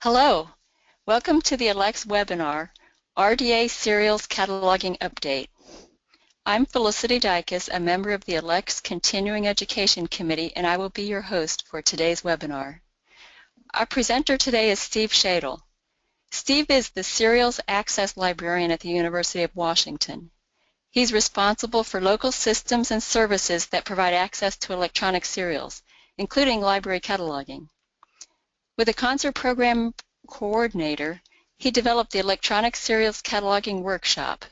Hello, welcome to the ALCTS webinar, RDA Serials Cataloging Update. I'm Felicity Dykes, a member of the ALCTS Continuing Education Committee, and I will be your host for today's webinar. Our presenter today is Steve Shadle. Steve is the Serials Access Librarian at the University of Washington. He's responsible for local systems and services that provide access to electronic serials, including library cataloging. With a concert program coordinator, he developed the Electronic Serials Cataloging Workshop,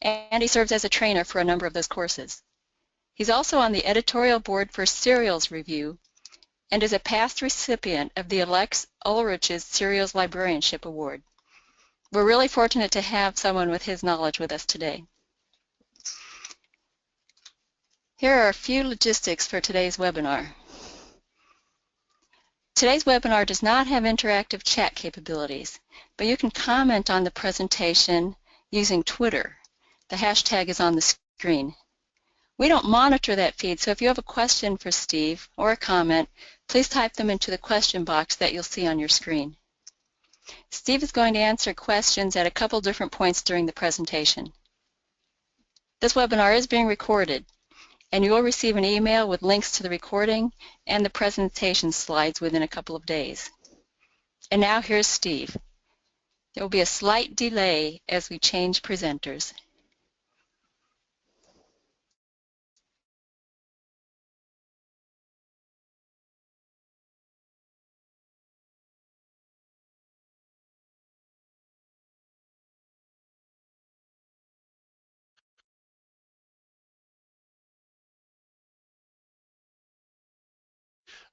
and he serves as a trainer for a number of those courses. He's also on the editorial board for Serials Review and is a past recipient of the ALCTS Ulrich's Serials Librarianship Award. We're really fortunate to have someone with his knowledge with us today. Here are a few logistics for today's webinar. Today's webinar does not have interactive chat capabilities, but you can comment on the presentation using Twitter. The hashtag is on the screen. We don't monitor that feed, so if you have a question for Steve or a comment, please type them into the question box that you'll see on your screen. Steve is going to answer questions at a couple different points during the presentation. This webinar is being recorded, and you will receive an email with links to the recording and the presentation slides within a couple of days. And now here's Steve. There will be a slight delay as we change presenters.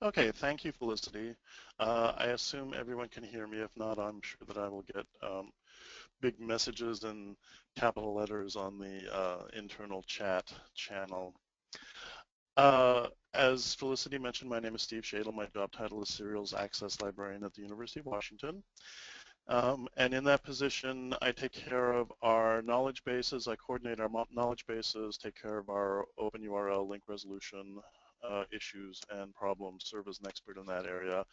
Okay, thank you, Felicity. I assume everyone can hear me. If not, I'm sure that I will get big messages in capital letters on the internal chat channel. As Felicity mentioned, my name is Steve Shadle. My job title is Serials Access Librarian at the University of Washington. And in that position, I take care of our knowledge bases. I coordinate our knowledge bases, take care of our open URL link resolution issues and problems, serve as an expert in that area.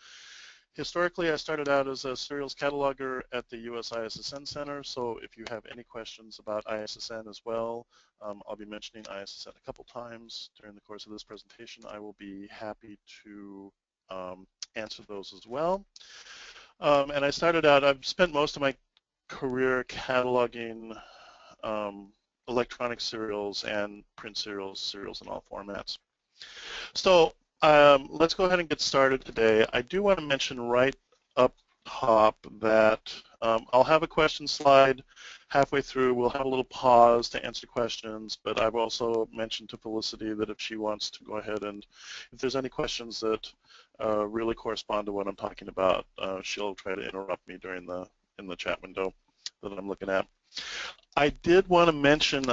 Historically, I started out as a serials cataloger at the US ISSN Center, so if you have any questions about ISSN as well, I'll be mentioning ISSN a couple times during the course of this presentation. I will be happy to answer those as well. And I started out, I've spent most of my career cataloging electronic serials and print serials in all formats. So let's go ahead and get started today. I do want to mention right up top that I'll have a question slide halfway through. We'll have a little pause to answer questions, but I've also mentioned to Felicity that if she wants to go ahead and if there's any questions that really correspond to what I'm talking about, she'll try to interrupt me during in the chat window that I'm looking at. I did want to mention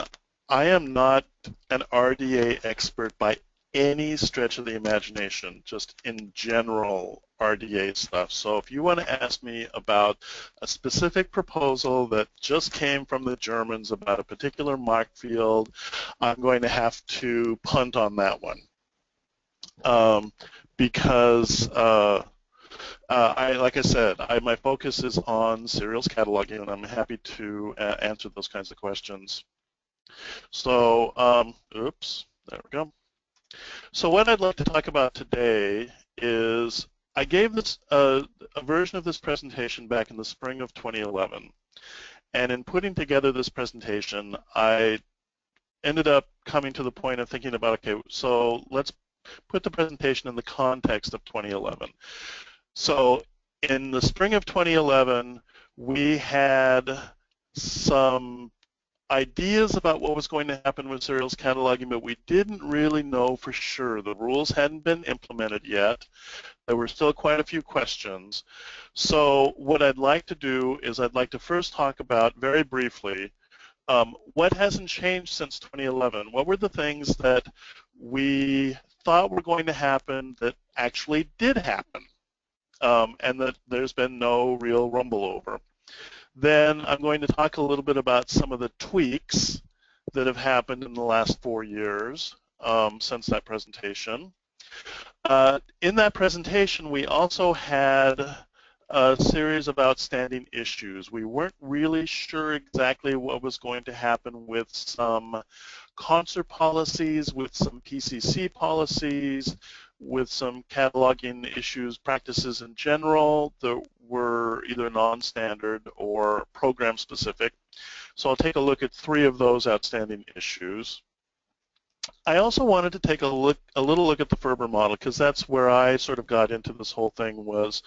I am not an RDA expert by any stretch of the imagination, just in general RDA stuff. So if you want to ask me about a specific proposal that just came from the Germans about a particular mark field, I'm going to have to punt on that one. Because like I said, my focus is on serials cataloging, and I'm happy to answer those kinds of questions. So, oops, there we go. So what I'd like to talk about today is I gave this a version of this presentation back in the spring of 2011. And in putting together this presentation, I ended up coming to the point of thinking about, okay, so let's put the presentation in the context of 2011. So in the spring of 2011, we had some ideas about what was going to happen with serials cataloging, but we didn't really know for sure. The rules hadn't been implemented yet. There were still quite a few questions. So what I'd like to do is I'd like to first talk about, very briefly, what hasn't changed since 2011? What were the things that we thought were going to happen that actually did happen, and that there's been no real rumble over? Then I'm going to talk a little bit about some of the tweaks that have happened in the last 4 years since that presentation. In that presentation, we also had a series of outstanding issues. We weren't really sure exactly what was going to happen with some concert policies, with some PCC policies, with some cataloging issues, practices in general that were either non-standard or program-specific. So I'll take a look at 3 of those outstanding issues. I also wanted to take a little look at the FRBR model, because that's where I sort of got into this whole thing, was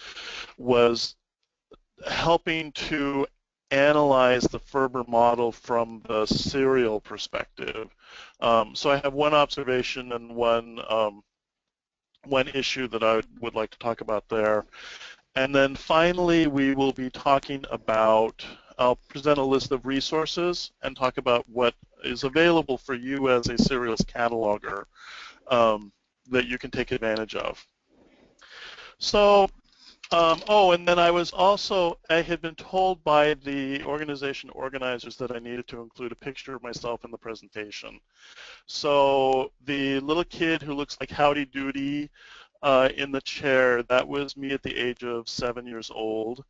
helping to analyze the FRBR model from the serial perspective. So I have one observation and one issue that I would like to talk about there. And then finally, we will be talking about, I'll present a list of resources and talk about what is available for you as a serials cataloger that you can take advantage of. So, and then I had been told by the organization organizers that I needed to include a picture of myself in the presentation. So the little kid who looks like Howdy Doody in the chair, that was me at the age of 7 years old.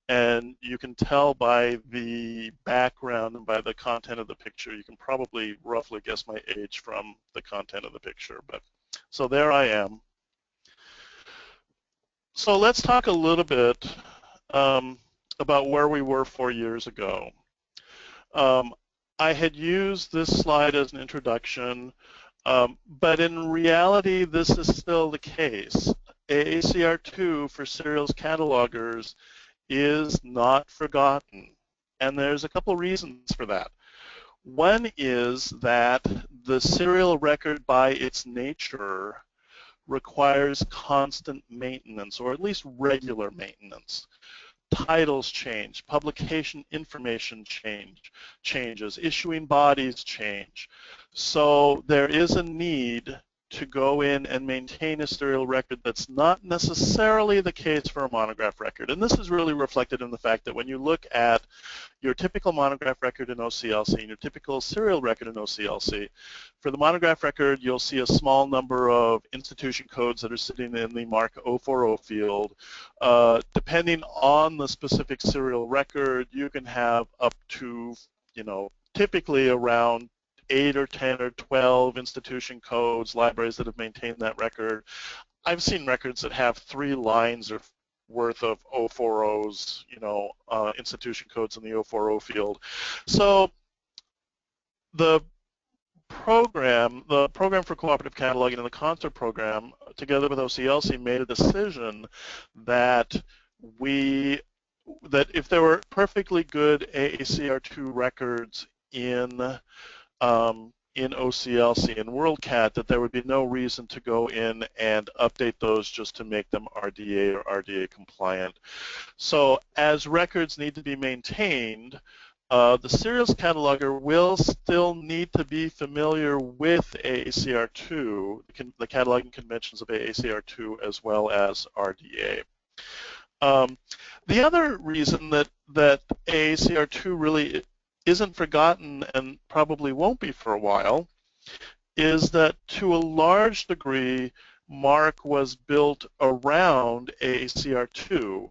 And you can tell by the background and by the content of the picture, you can probably roughly guess my age from the content of the picture. But so there I am. So let's talk a little bit about where we were 4 years ago. I had used this slide as an introduction, but in reality, this is still the case. AACR2 for serials catalogers is not forgotten, and there's a couple reasons for that. One is that the serial record by its nature requires constant maintenance, or at least regular maintenance. Titles change, publication information changes, issuing bodies change. So there is a need to go in and maintain a serial record that's not necessarily the case for a monograph record. And this is really reflected in the fact that when you look at your typical monograph record in OCLC and your typical serial record in OCLC, for the monograph record, you'll see a small number of institution codes that are sitting in the MARC 040 field. Depending on the specific serial record, you can have up to, typically around 8 or 10 or 12 institution codes, libraries that have maintained that record. I've seen records that have 3 lines worth of 040s, institution codes in the 040 field. So the program for cooperative cataloging and the concert program, together with OCLC, made a decision that if there were perfectly good AACR2 records in OCLC and WorldCat, that there would be no reason to go in and update those just to make them RDA or RDA compliant. So as records need to be maintained, the serials cataloger will still need to be familiar with AACR2, the cataloging conventions of AACR2, as well as RDA. The other reason that AACR2 really isn't forgotten and probably won't be for a while is that to a large degree, MARC was built around AACR2.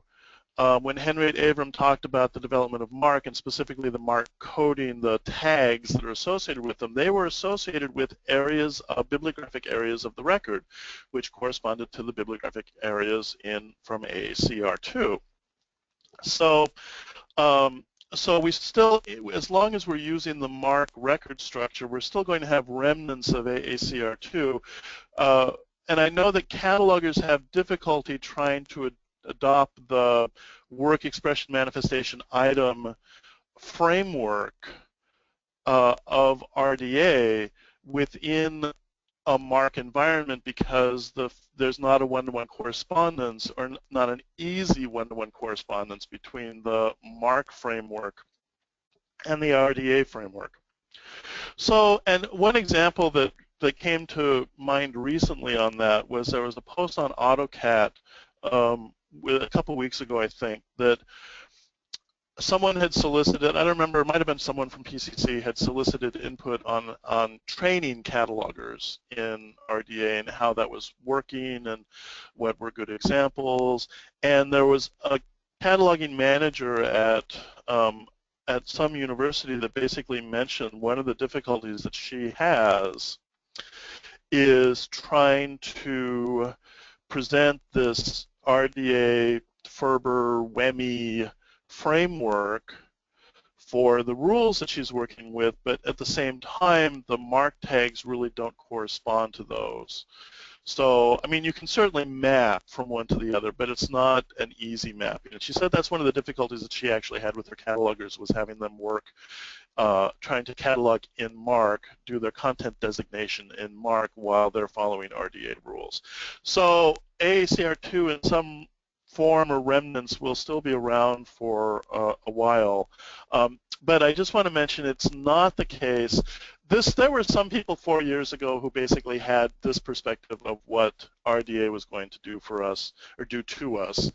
When Henriette Avram talked about the development of MARC, and specifically the MARC coding, the tags that are associated with them, they were associated with areas, bibliographic areas of the record, which corresponded to the bibliographic areas from AACR2. So we still, as long as we're using the MARC record structure, we're still going to have remnants of AACR2. And I know that catalogers have difficulty trying to adopt the work expression manifestation item framework of RDA within a MARC environment, because there's not a one-to-one correspondence, or not an easy one-to-one correspondence between the MARC framework and the RDA framework. So, and one example that came to mind recently on that was there was a post on AutoCAD a couple weeks ago, I think, that someone had solicited, I don't remember, it might have been someone from PCC, had solicited input on training catalogers in RDA and how that was working and what were good examples. And there was a cataloging manager at some university that basically mentioned one of the difficulties that she has is trying to present this RDA, FRBR, WEMI framework for the rules that she's working with, but at the same time, the mark tags really don't correspond to those. So, I mean, you can certainly map from one to the other, but it's not an easy mapping. And she said that's one of the difficulties that she actually had with her catalogers, was having them work trying to catalog in MARC, do their content designation in MARC while they're following RDA rules. So AACR2 in some form or remnants will still be around for a while. But I just want to mention it's not the case. There were some people 4 years ago who basically had this perspective of what RDA was going to do for us or do to us,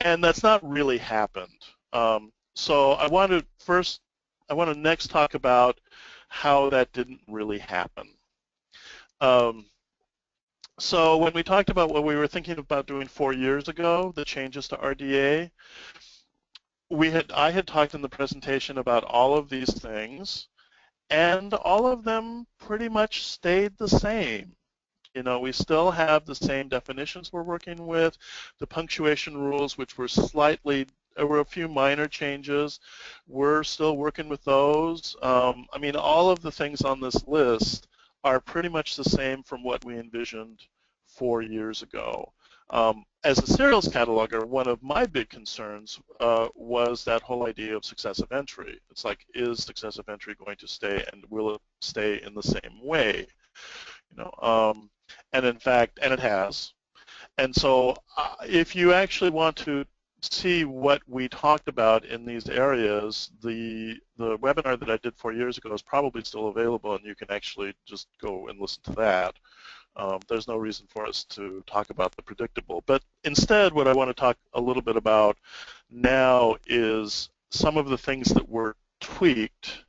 and that's not really happened. So I want to next talk about how that didn't really happen. So when we talked about what we were thinking about doing 4 years ago, the changes to RDA, I had talked in the presentation about all of these things, and all of them pretty much stayed the same. You know, we still have the same definitions we're working with, the punctuation rules, which were there were a few minor changes. We're still working with those. I mean, all of the things on this list are pretty much the same from what we envisioned 4 years ago. As a serials cataloger, one of my big concerns was that whole idea of successive entry. It's like, is successive entry going to stay, and will it stay in the same way? You know, and in fact, and it has. And so if you actually want to see what we talked about in these areas, the webinar that I did 4 years ago is probably still available, and you can actually just go and listen to that. There's no reason for us to talk about the predictable. But instead, what I want to talk a little bit about now is some of the things that were tweaked.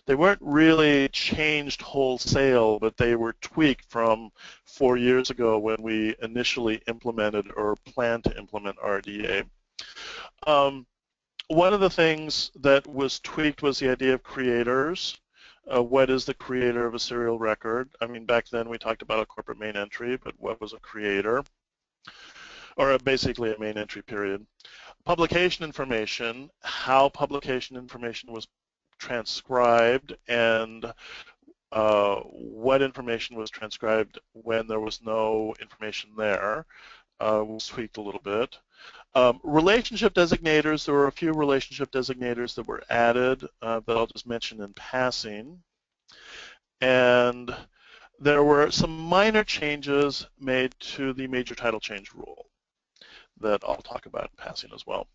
They weren't really changed wholesale, but they were tweaked from 4 years ago when we initially implemented or planned to implement RDA. One of the things that was tweaked was the idea of creators. What is the creator of a serial record? I mean, back then we talked about a corporate main entry, but what was a creator? Or basically a main entry period. Publication information, how publication information was transcribed, and what information was transcribed when there was no information there was tweaked a little bit. Relationship designators, there were a few relationship designators that were added that I'll just mention in passing. And there were some minor changes made to the major title change rule that I'll talk about in passing as well.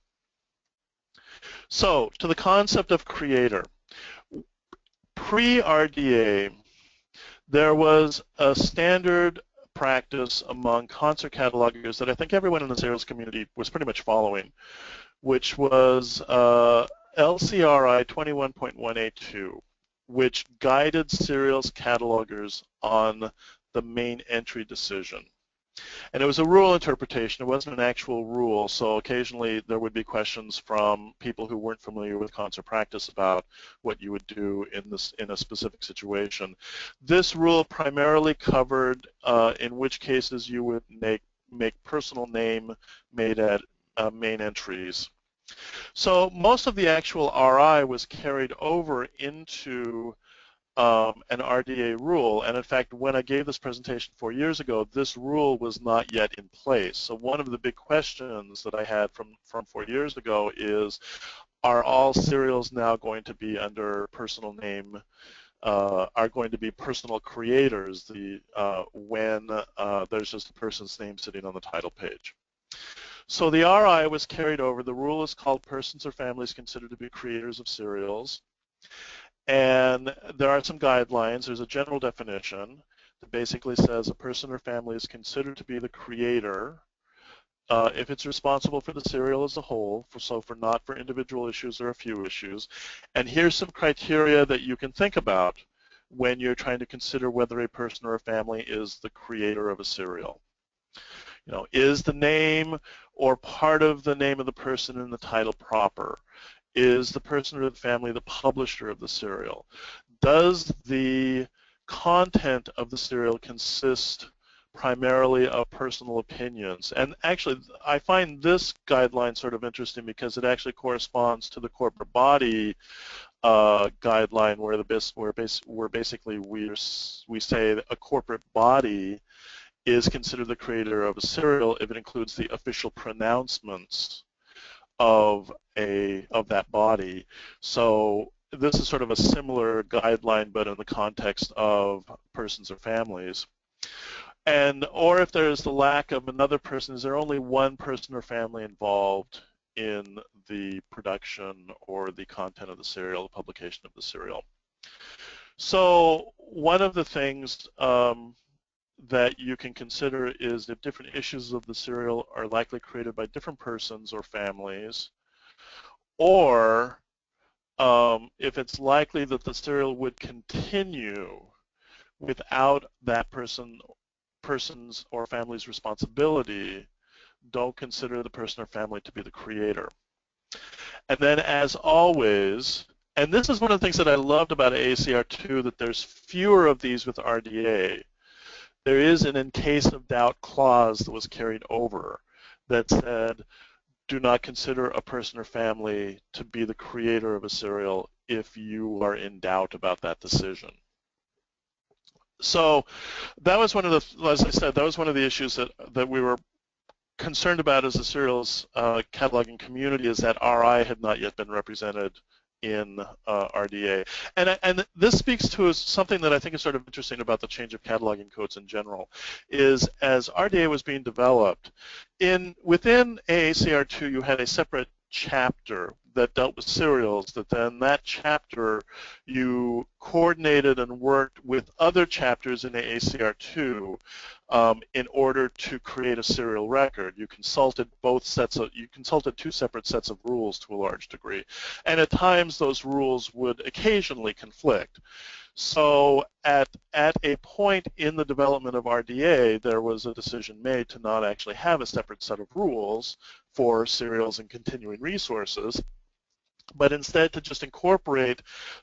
So, to the concept of creator. Pre-RDA, there was a standard practice among concert catalogers that I think everyone in the serials community was pretty much following, which was LCRI 21.182, which guided serials catalogers on the main entry decision. And it was a rule interpretation. It wasn't an actual rule, so occasionally there would be questions from people who weren't familiar with concert practice about what you would do in a specific situation. This rule primarily covered in which cases you would make personal name made at main entries. So most of the actual RI was carried over into an RDA rule, and in fact when I gave this presentation 4 years ago, this rule was not yet in place. So one of the big questions that I had from 4 years ago is, are all serials now going to be under personal name, are going to be personal creators when there's just a person's name sitting on the title page? So the RI was carried over. The rule is called persons or families considered to be creators of serials. And there are some guidelines. There's a general definition that basically says a person or family is considered to be the creator if it's responsible for the serial as a whole, not for individual issues or a few issues. And here's some criteria that you can think about when you're trying to consider whether a person or a family is the creator of a serial. Is the name or part of the name of the person in the title proper? Is the person or the family the publisher of the serial? Does the content of the serial consist primarily of personal opinions? And actually, I find this guideline sort of interesting because it actually corresponds to the corporate body guideline where basically we say that a corporate body is considered the creator of a serial if it includes the official pronouncements of that body. So this is sort of a similar guideline, but in the context of persons or families. Or if there's the lack of another person, is there only one person or family involved in the production or the content of the serial, the publication of the serial? So one of the things that you can consider is if different issues of the serial are likely created by different persons or families, or if it's likely that the serial would continue without that person's or family's responsibility, don't consider the person or family to be the creator. And then as always, and this is one of the things that I loved about AACR2, that there's fewer of these with RDA. There is an in case of doubt clause that was carried over that said, do not consider a person or family to be the creator of a serial if you are in doubt about that decision. So that was one of the, as I said, that was one of the issues that we were concerned about as a serials cataloging community, is that RI had not yet been represented in RDA. And this speaks to something that I think is sort of interesting about the change of cataloging codes in general, is as RDA was being developed, within AACR2 you had a separate chapter that dealt with serials, that chapter you coordinated and worked with other chapters in AACR2 in order to create a serial record. You consulted two separate sets of rules to a large degree, and at times those rules would occasionally conflict. So at a point in the development of RDA, there was a decision made to not actually have a separate set of rules for serials and continuing resources, but instead to just incorporate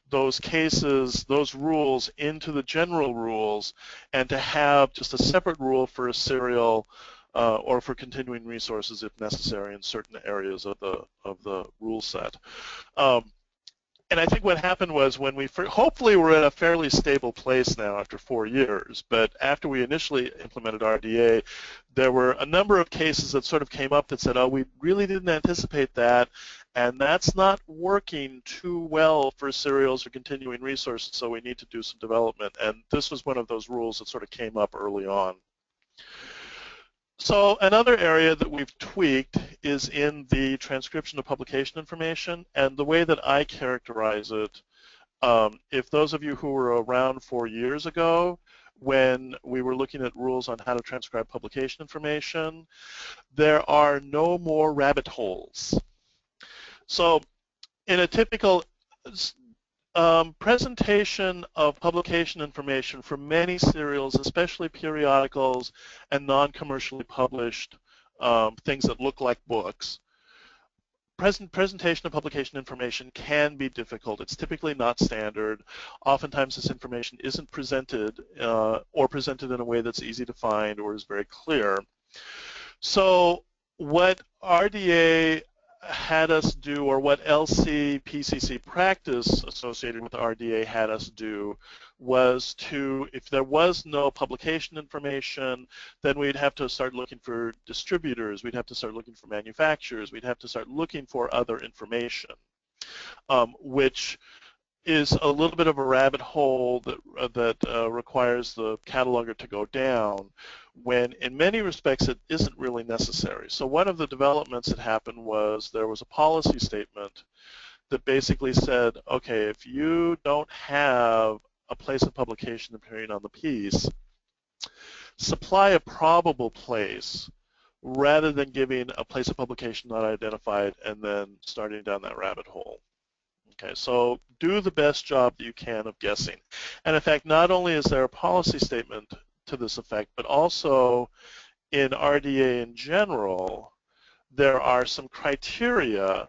those cases, those rules into the general rules, and to have just a separate rule for a serial or for continuing resources if necessary in certain areas of the rule set. And I think what happened was when hopefully we're at a fairly stable place now after 4 years, but after we initially implemented RDA, there were a number of cases that sort of came up that said, oh, we really didn't anticipate that, and that's not working too well for serials or continuing resources, so we need to do some development. And this was one of those rules that sort of came up early on. So another area that we've tweaked is in the transcription of publication information, and the way that I characterize it, if those of you who were around 4 years ago when we were looking at rules on how to transcribe publication information, there are no more rabbit holes. So in a typical presentation of publication information for many serials, especially periodicals and non-commercially published things that look like books, presentation of publication information can be difficult. It's typically not standard. Oftentimes this information isn't presented or presented in a way that's easy to find or is very clear. So what RDA had us do, or what LC-PCC practice associated with RDA had us do, was to, if there was no publication information, then we'd have to start looking for distributors, we'd have to start looking for manufacturers, we'd have to start looking for other information, which is a little bit of a rabbit hole that requires the cataloger to go down, when in many respects it isn't really necessary. So one of the developments that happened was there was a policy statement that basically said, okay, if you don't have a place of publication appearing on the piece, supply a probable place rather than giving a place of publication not identified and then starting down that rabbit hole. Okay, so do the best job that you can of guessing. And in fact, not only is there a policy statement to this effect, but also in RDA in general, there are some criteria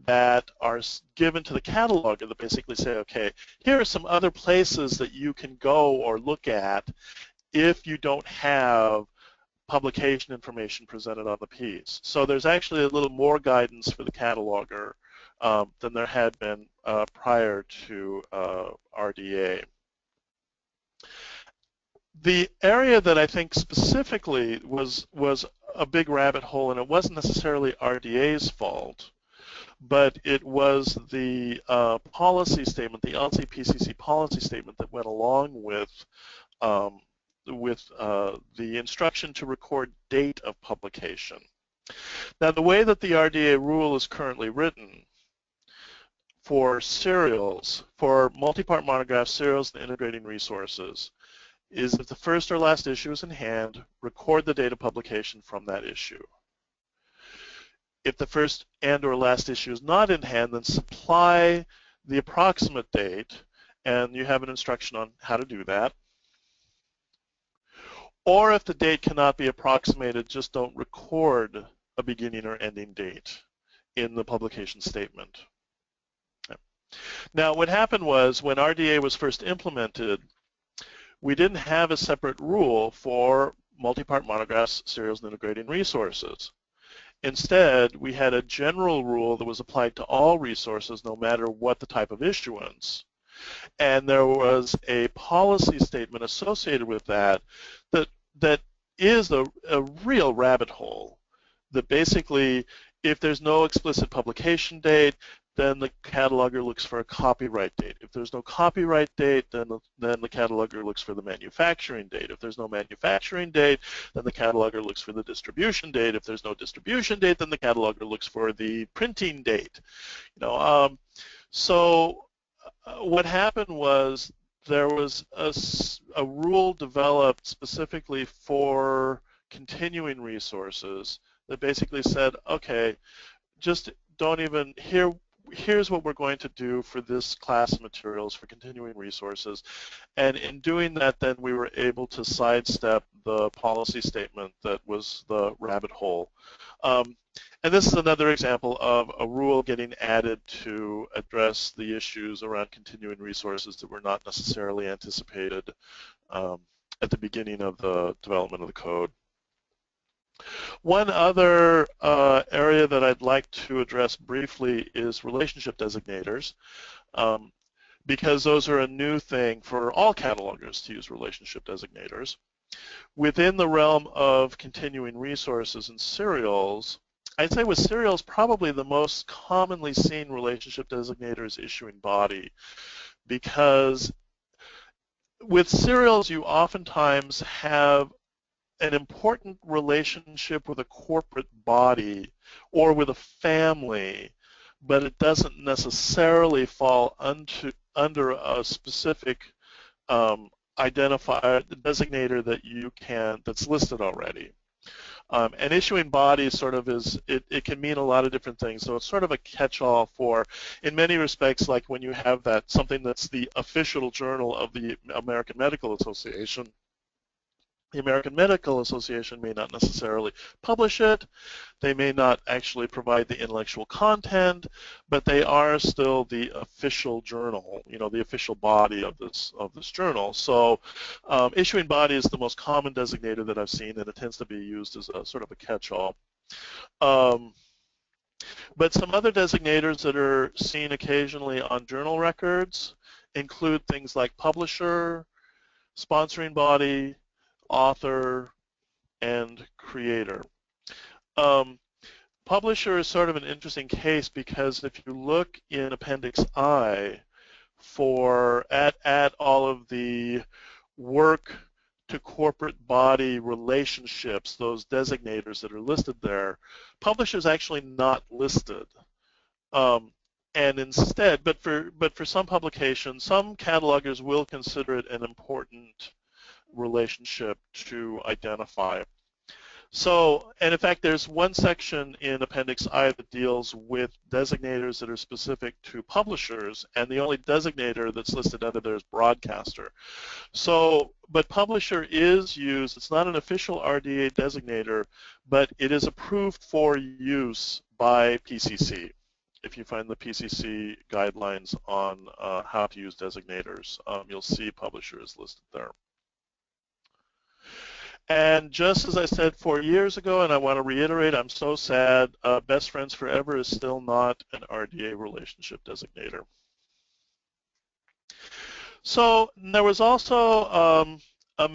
that are given to the cataloger that basically say, okay, here are some other places that you can go or look at if you don't have publication information presented on the piece. So there's actually a little more guidance for the cataloger than there had been prior to RDA. The area that I think specifically was a big rabbit hole, and it wasn't necessarily RDA's fault, but it was the policy statement, the LCPCC policy statement that went along with the instruction to record date of publication. Now, the way that the RDA rule is currently written for serials, for multi-part monographs, serials, and integrating resources, is if the first or last issue is in hand, record the date of publication from that issue. If the first and or last issue is not in hand, then supply the approximate date, and you have an instruction on how to do that. Or if the date cannot be approximated, just don't record a beginning or ending date in the publication statement. Now, what happened was when RDA was first implemented, we didn't have a separate rule for multi-part monographs, serials, and integrating resources. Instead, we had a general rule that was applied to all resources no matter what the type of issuance. And there was a policy statement associated with that that is a real rabbit hole. That basically, if there's no explicit publication date, then the cataloger looks for a copyright date. If there's no copyright date, then the cataloger looks for the manufacturing date. If there's no manufacturing date, then the cataloger looks for the distribution date. If there's no distribution date, then the cataloger looks for the printing date. So what happened was there was a rule developed specifically for continuing resources that basically said, okay, just don't even, here's what we're going to do for this class of materials for continuing resources. And in doing that, then we were able to sidestep the policy statement that was the rabbit hole. And this is another example of a rule getting added to address the issues around continuing resources that were not necessarily anticipated at the beginning of the development of the code. One other area that I'd like to address briefly is relationship designators, because those are a new thing for all catalogers to use relationship designators. Within the realm of continuing resources and serials, I'd say with serials, probably the most commonly seen relationship designator is issuing body, because with serials you oftentimes have an important relationship with a corporate body or with a family, but it doesn't necessarily fall under a specific identifier, designator that's listed already. And issuing body sort of it can mean a lot of different things. So it's sort of a catch-all for, in many respects, like when you have something that's the official journal of the American Medical Association. The American Medical Association may not necessarily publish it. They may not actually provide the intellectual content, but they are still the official journal, the official body of this journal. So issuing body is the most common designator that I've seen, and it tends to be used as a sort of a catch-all. But some other designators that are seen occasionally on journal records include things like publisher, sponsoring body, author, and creator. Publisher is sort of an interesting case because if you look in Appendix I at all of the work to corporate body relationships, those designators that are listed there, publisher is actually not listed. And instead, but for some publications, some catalogers will consider it an important relationship to identify. So, and in fact, there's one section in Appendix I that deals with designators that are specific to publishers, and the only designator that's listed under there is broadcaster. So, but publisher is used, it's not an official RDA designator, but it is approved for use by PCC. If you find the PCC guidelines on how to use designators, you'll see publisher is listed there. And just as I said 4 years ago, and I want to reiterate, I'm so sad, Best Friends Forever is still not an RDA relationship designator. So there was also a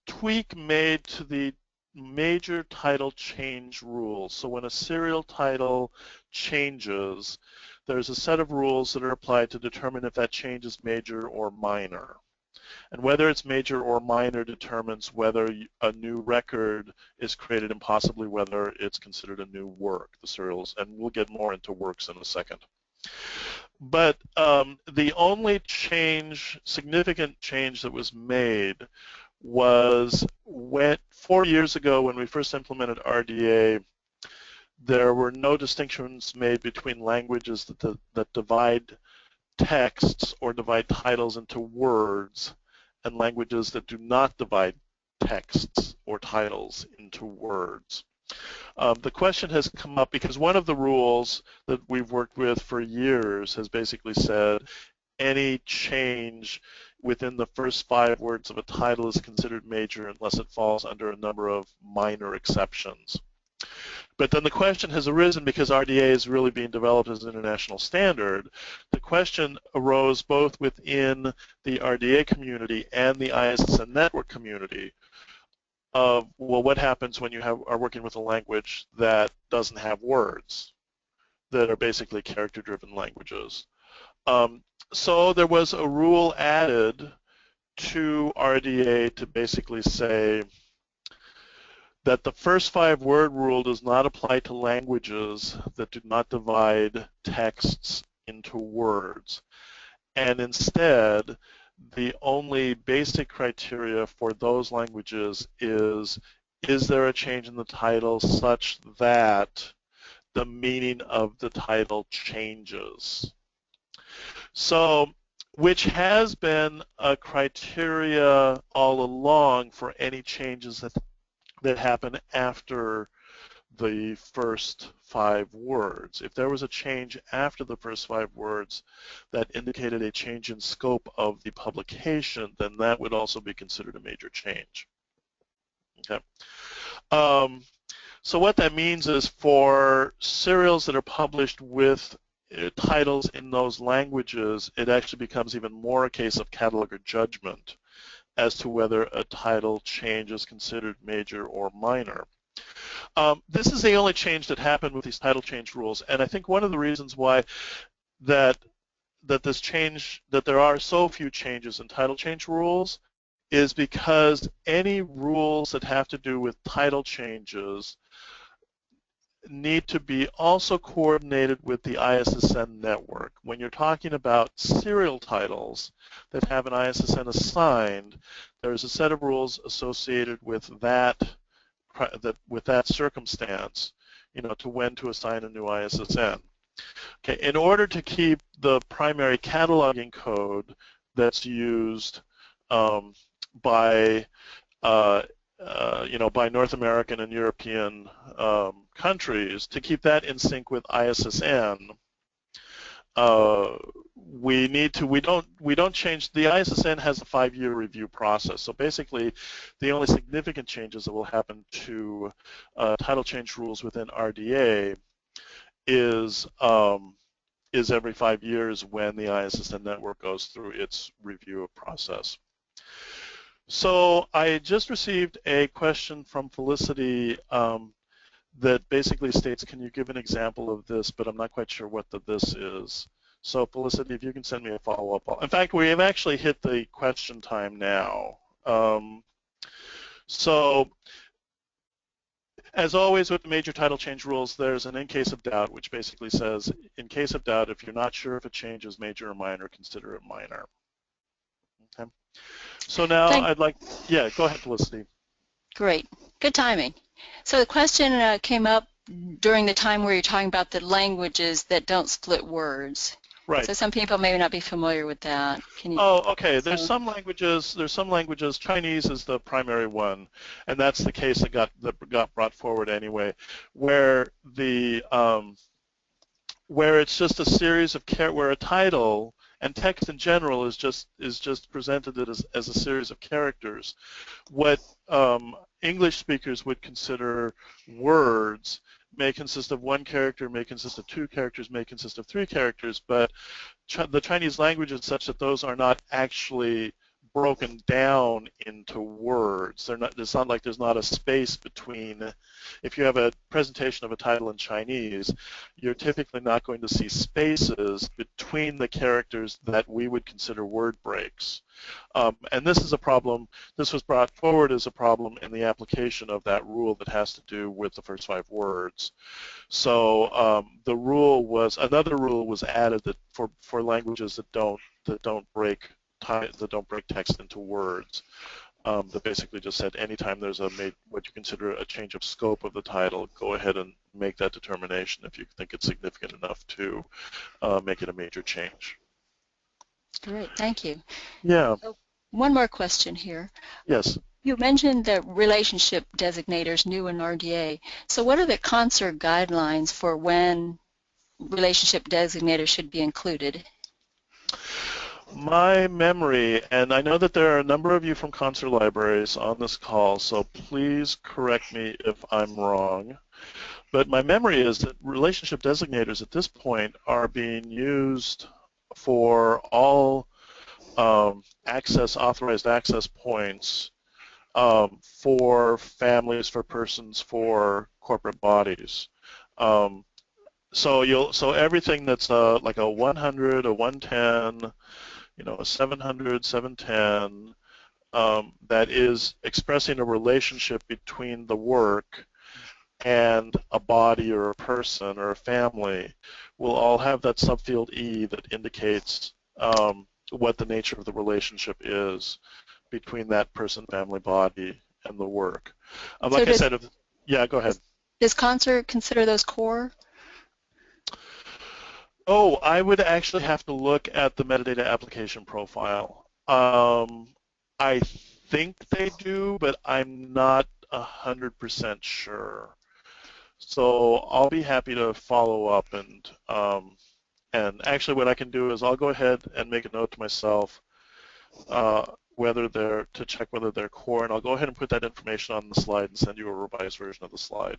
tweak made to the major title change rules. So when a serial title changes, there's a set of rules that are applied to determine if that change is major or minor. And whether it's major or minor determines whether a new record is created and possibly whether it's considered a new work, the serials, and we'll get more into works in a second. But the only change, significant change that was made was 4 years ago when we first implemented RDA, there were no distinctions made between languages that divide texts or divide titles into words and languages that do not divide texts or titles into words. The question has come up because one of the rules that we've worked with for years has basically said any change within the first 5 words of a title is considered major unless it falls under a number of minor exceptions. But then the question has arisen because RDA is really being developed as an international standard. The question arose both within the RDA community and the ISSN network community of, well, what happens when you are working with a language that doesn't have words, that are basically character-driven languages? So there was a rule added to RDA to basically say that the first 5-word rule does not apply to languages that do not divide texts into words. And instead, the only basic criteria for those languages is there a change in the title such that the meaning of the title changes? So, which has been a criteria all along for any changes that happen after the first 5 words. If there was a change after the first 5 words that indicated a change in scope of the publication, then that would also be considered a major change. Okay. So what that means is for serials that are published with titles in those languages, it actually becomes even more a case of cataloger judgment as to whether a title change is considered major or minor. This is the only change that happened with these title change rules, and I think one of the reasons why that there are so few changes in title change rules is because any rules that have to do with title changes need to be also coordinated with the ISSN network. When you're talking about serial titles that have an ISSN assigned, there's a set of rules associated with that circumstance, to when to assign a new ISSN. Okay, in order to keep the primary cataloging code that's used by by North American and European countries, to keep that in sync with ISSN, we don't change. The ISSN has a 5-year review process. So basically, the only significant changes that will happen to title change rules within RDA is every 5 years when the ISSN network goes through its review process. So I just received a question from Felicity that basically states, can you give an example of this, but I'm not quite sure what this is. So Felicity, if you can send me a follow-up. In fact, we have actually hit the question time now. So as always with the major title change rules, there's an in case of doubt, which basically says, in case of doubt, if you're not sure if a change is major or minor, consider it minor. Okay. So now I'd like, yeah, go ahead, Felicity. Great. Good timing. So the question came up during the time where you're talking about the languages that don't split words. Right. So some people may not be familiar with that. Can you? Oh, okay. There's So some languages. There's some languages. Chinese is the primary one, and that's the case that got brought forward anyway, where where it's just a series of where a title and text in general is just presented as a series of characters. What English speakers would consider words may consist of one character, may consist of two characters, may consist of three characters, but the Chinese language is such that those are not actually broken down into words. They're not. It's not like there's not a space between. If you have a presentation of a title in Chinese, you're typically not going to see spaces between the characters that we would consider word breaks. And this is a problem. This was brought forward as a problem in the application of that rule that has to do with the first 5 words. So another rule was added that for languages that don't break text into words. That basically just said anytime there's what you consider a change of scope of the title, go ahead and make that determination if you think it's significant enough to make it a major change. great. Thank you. Yeah. So one more question here. Yes. You mentioned the relationship designators new in RDA. So what are the CONSER guidelines for when relationship designators should be included? My memory, and I know that there are a number of you from concert libraries on this call, so please correct me if I'm wrong, but my memory is that relationship designators at this point are being used for all authorized access points for families, for persons, for corporate bodies. So everything that's like a 100, a 110, a 700, 710, that is expressing a relationship between the work and a body or a person or a family will all have that subfield E that indicates what the nature of the relationship is between that person, family, body, and the work. So Like I said, yeah, go ahead. does CONSER consider those core? Oh, I would actually have to look at the metadata application profile. I think they do, but I'm not 100% sure. So I'll be happy to follow up and actually what I can do is I'll go ahead and make a note to myself to check whether they're core, and I'll go ahead and put that information on the slide and send you a revised version of the slide.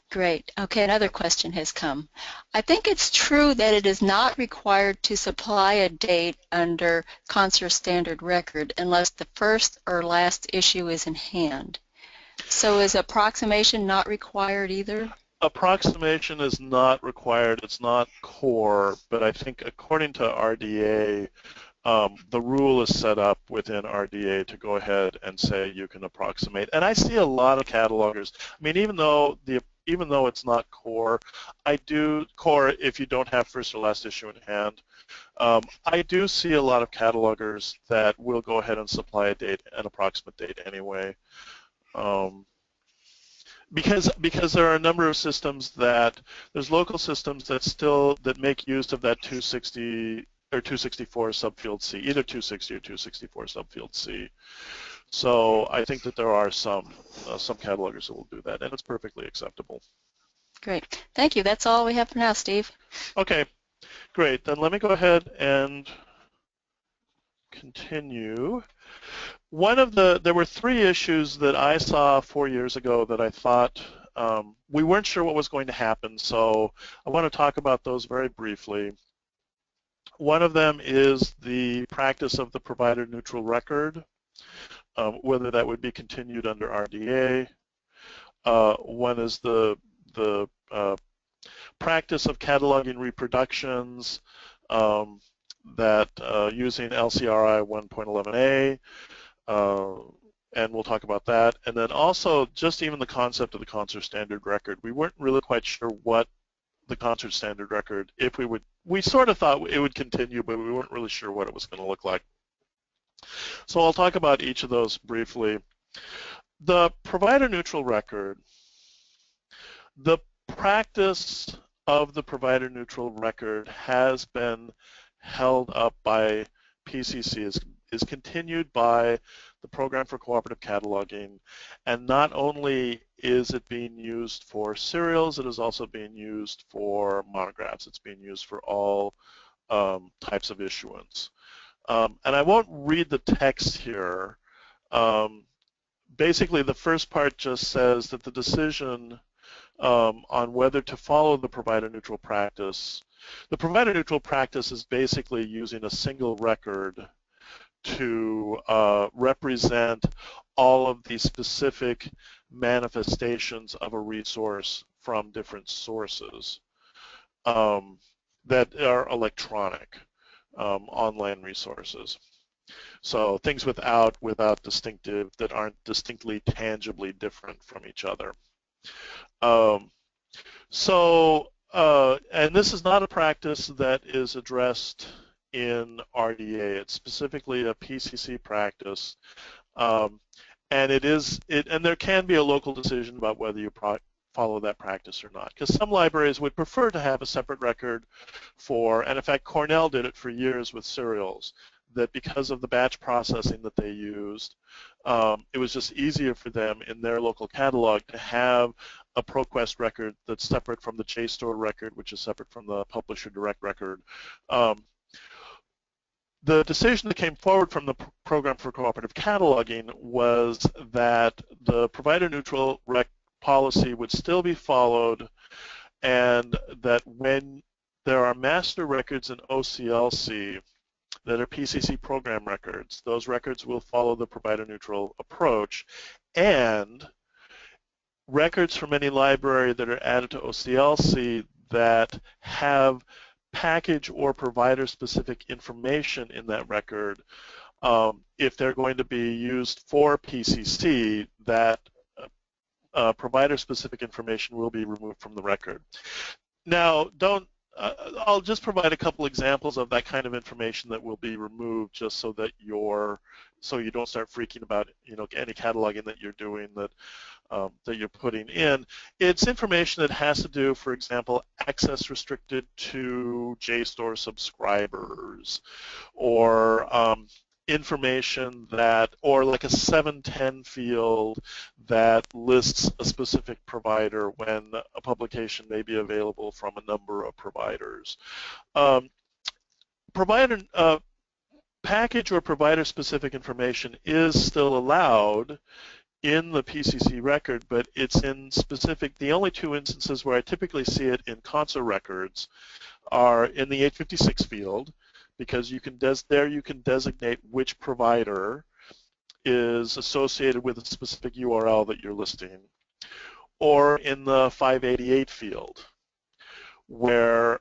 Great. Okay, another question has come. I think it's true that it is not required to supply a date under CONSER standard record unless the first or last issue is in hand. So is approximation not required either? Approximation is not required. It's not core, but I think according to RDA, the rule is set up within RDA to go ahead and say you can approximate. And I see a lot of catalogers. I mean, even though it's not core, core if you don't have first or last issue in hand. I do see a lot of catalogers that will go ahead and supply an approximate date anyway. Because there are a number of systems there's local systems that make use of that 260 or 264 subfield C, either 260 or 264 subfield C. So I think that there are some catalogers that will do that, and it's perfectly acceptable. Great. Thank you. That's all we have for now, Steve. Okay, great. Then let me go ahead and continue. There were 3 issues that I saw 4 years ago that I thought we weren't sure what was going to happen, so I want to talk about those very briefly. One of them is the practice of the provider neutral record, whether that would be continued under RDA. One is the practice of cataloging reproductions that using LCRI 1.11a, and we'll talk about that. And then also just even the concept of the concert standard record. We weren't really quite sure what the concert standard record, we sort of thought it would continue, but we weren't really sure what it was going to look like. So I'll talk about each of those briefly. The provider neutral record, the practice of the provider neutral record has been held up by PCC, is continued by the Program for Cooperative Cataloging, and not only is it being used for serials, it is also being used for monographs. It's being used for all types of issuance. And I won't read the text here. Basically, the first part just says that the decision on whether to follow the provider neutral practice. The provider neutral practice is basically using a single record to represent all of the specific manifestations of a resource from different sources that are electronic online resources. So things without distinctive, that aren't distinctly tangibly different from each other. And this is not a practice that is addressed in RDA. It's specifically a PCC practice, and there can be a local decision about whether you follow that practice or not. Because some libraries would prefer to have a separate record for, and in fact, Cornell did it for years with serials, that because of the batch processing that they used, it was just easier for them in their local catalog to have a ProQuest record that's separate from the JSTOR record, which is separate from the Publisher Direct record. The decision that came forward from the Program for Cooperative Cataloging was that the provider neutral policy would still be followed, and that when there are master records in OCLC that are PCC program records, those records will follow the provider neutral approach, and records from any library that are added to OCLC that have package or provider specific information in that record, if they're going to be used for PCC, that provider specific information will be removed from the record. Now, I'll just provide a couple examples of that kind of information that will be removed, just so that so you don't start freaking about any cataloging that you're doing that you're putting in. It's information that has to do, for example, access restricted to JSTOR subscribers, or information or like a 710 field that lists a specific provider when a publication may be available from a number of providers. Package or provider specific information is still allowed in the PCC record, but it's in specific. The only two instances where I typically see it in console records are in the 856 field, because you can designate which provider is associated with a specific URL that you're listing, or in the 588 field, where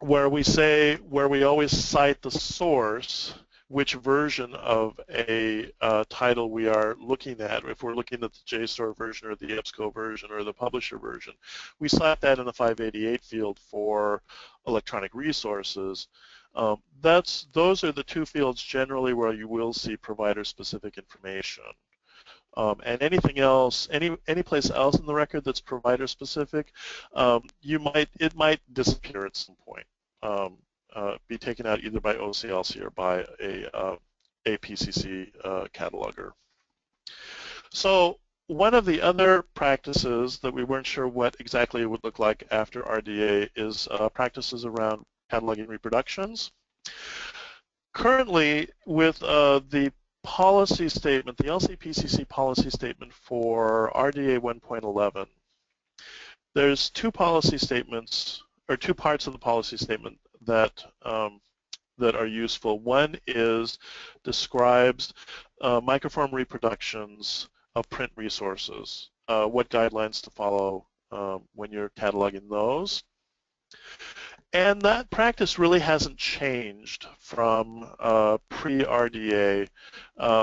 we always cite the source, which version of a title we are looking at. If we're looking at the JSTOR version or the EBSCO version or the publisher version, we slap that in the 588 field for electronic resources. Those are the two fields generally where you will see provider-specific information. And anything else, any place else in the record that's provider-specific, it might disappear at some point. Be taken out either by OCLC or by a PCC cataloger. So one of the other practices that we weren't sure what exactly it would look like after RDA is practices around cataloging reproductions. Currently, with the policy statement, the LCPCC policy statement for RDA 1.11, there's two policy statements, or two parts of the policy statement that are useful. One describes microform reproductions of print resources, what guidelines to follow when you're cataloging those. And that practice really hasn't changed from pre-RDA.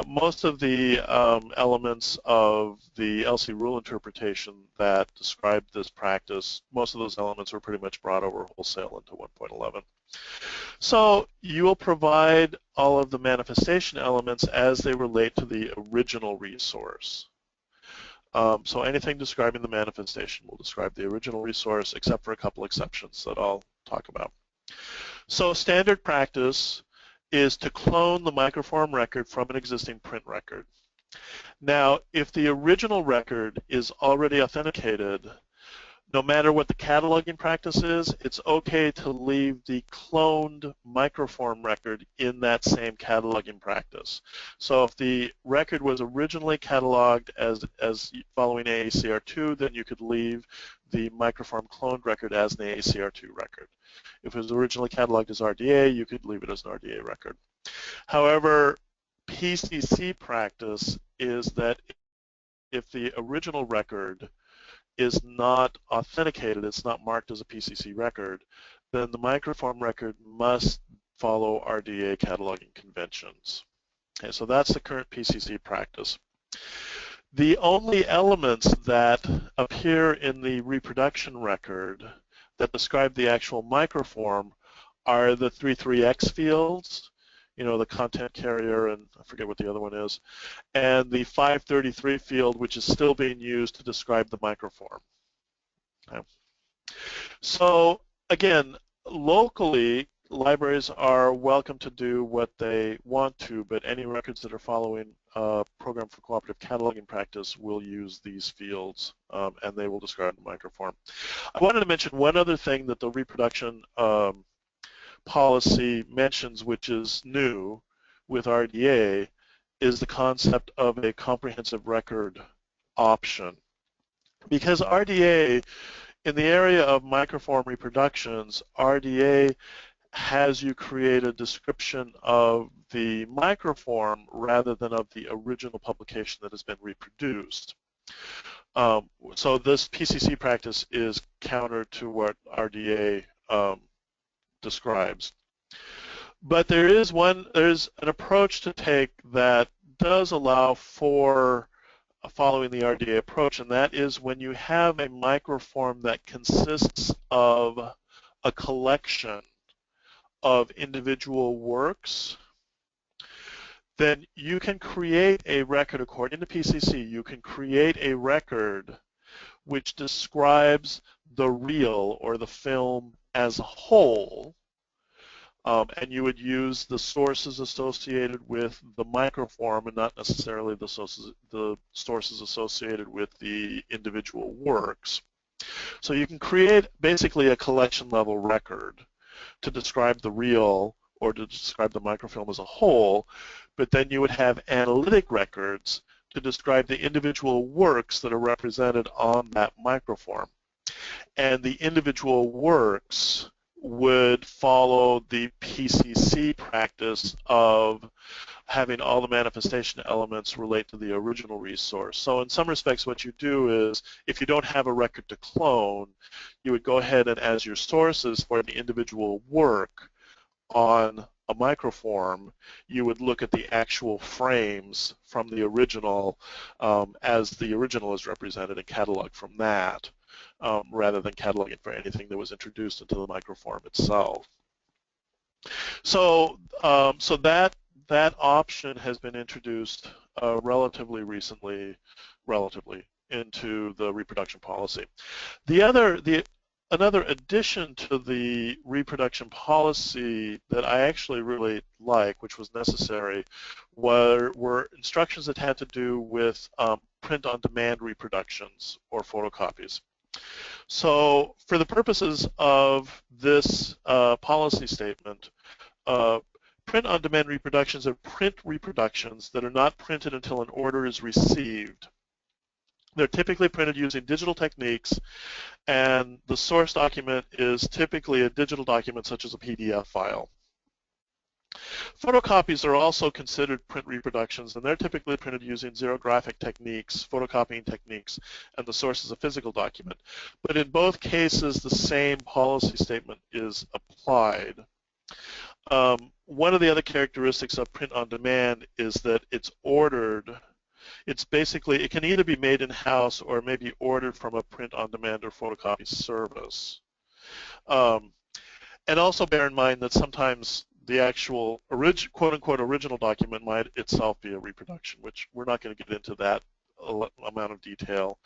Most of the elements of the LC rule interpretation that describe this practice, most of those elements were pretty much brought over wholesale into 1.11. So you will provide all of the manifestation elements as they relate to the original resource. So anything describing the manifestation will describe the original resource, except for a couple exceptions that I'll talk about. So standard practice is to clone the microform record from an existing print record. Now, if the original record is already authenticated, no matter what the cataloging practice is, it's okay to leave the cloned microform record in that same cataloging practice. So if the record was originally cataloged as following AACR2, then you could leave the microform cloned record as an AACR2 record. If it was originally cataloged as RDA, you could leave it as an RDA record. However, PCC practice is that if the original record is not authenticated, it's not marked as a PCC record, then the microform record must follow RDA cataloging conventions. Okay, so that's the current PCC practice. The only elements that appear in the reproduction record that describe the actual microform are the 33X fields, you know, the content carrier, and I forget what the other one is, and the 533 field, which is still being used to describe the microform. Okay. So again, locally, libraries are welcome to do what they want to, but any records that are following Program for Cooperative Cataloging practice will use these fields, and they will describe the microform. I wanted to mention one other thing that the reproduction policy mentions, which is new with RDA, is the concept of a comprehensive record option. Because RDA, in the area of microform reproductions, RDA has you create a description of the microform rather than of the original publication that has been reproduced. So this PCC practice is counter to what RDA describes. But there's an approach to take that does allow for following the RDA approach, and that is when you have a microform that consists of a collection of individual works, then you can create a record according to PCC. You can create a record which describes the reel or the film as a whole, and you would use the sources associated with the microform and not necessarily the sources associated with the individual works. So you can create basically a collection level record to describe the reel or to describe the microfilm as a whole, but then you would have analytic records to describe the individual works that are represented on that microform. And the individual works would follow the PCC practice of having all the manifestation elements relate to the original resource. So in some respects what you do is, if you don't have a record to clone, you would go ahead and as your sources for the individual work on a microform, you would look at the actual frames from the original as the original is represented and catalog from that. Rather than cataloging for anything that was introduced into the microform itself. So, that option has been introduced relatively recently, into the reproduction policy. Another addition to the reproduction policy that I actually really like, which was necessary, were instructions that had to do with print-on-demand reproductions or photocopies. So for the purposes of this policy statement, print-on-demand reproductions are print reproductions that are not printed until an order is received. They're typically printed using digital techniques, and the source document is typically a digital document such as a PDF file. Photocopies are also considered print reproductions, and they're typically printed using xerographic techniques, photocopying techniques, and the source is a physical document. But in both cases, the same policy statement is applied. One of the other characteristics of print on demand is that it's ordered. It's basically, it can either be made in-house or may be ordered from a print on demand or photocopy service. And also bear in mind that sometimes the actual quote-unquote original document might itself be a reproduction, which we're not going to get into that amount of detail.